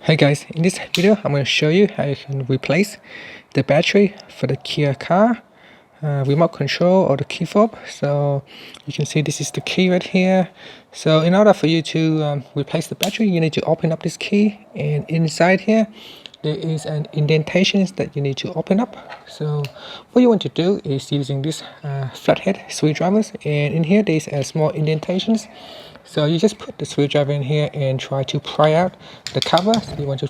Hey guys, in this video I'm going to show you how you can replace the battery for the Kia car remote control or the key fob. So you can see this is the key right here. So in order for you to replace the battery, you need to open up this key, and inside here there is an indentation that you need to open up. So what you want to do is using this flathead screwdrivers, and in here there's a small indentations. So you just put the screwdriver in here and try to pry out the cover. So you want to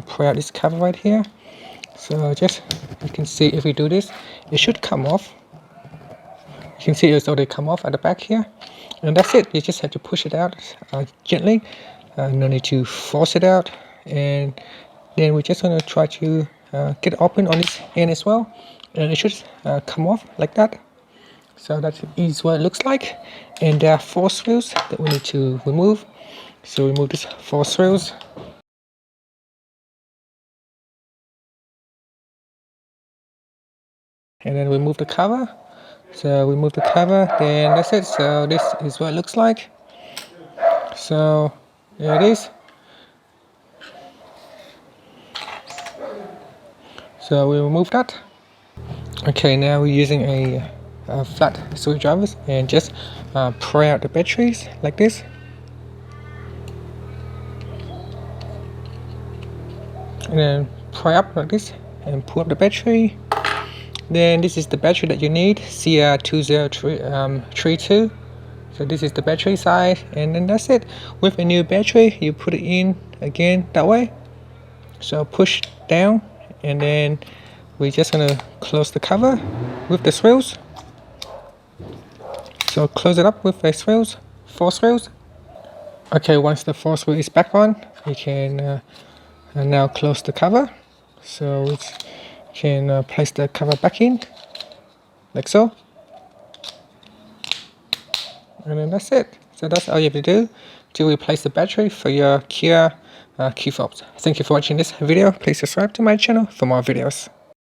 pry out this cover right here. So just, you can see if we do this, it should come off. You can see it's already come off at the back here. And that's it. You just have to push it out gently. No need to force it out. And then we're just going to try to get it open on this end as well. And it should come off like that. So that is what it looks like. And there are 4 screws that we need to remove. So remove these 4 screws. And then remove the cover. So remove the cover, then that's it. So this is what it looks like. So there it is. So we remove that. Okay, now we're using a flat screwdrivers and just pry out the batteries like this. And then pry up like this and pull up the battery. Then this is the battery that you need, CR2032. So this is the battery side, and then that's it. With a new battery, you put it in again that way. So push down, and then we're just gonna close the cover with the screws. So close it up with the screws, 4 screws. Okay, once the 4 screw is back on, you can now close the cover. So it's can place the cover back in like so, and then that's it. So that's all you have to do to replace the battery for your Kia key fobs. Thank you for watching this video. Please subscribe to my channel for more videos.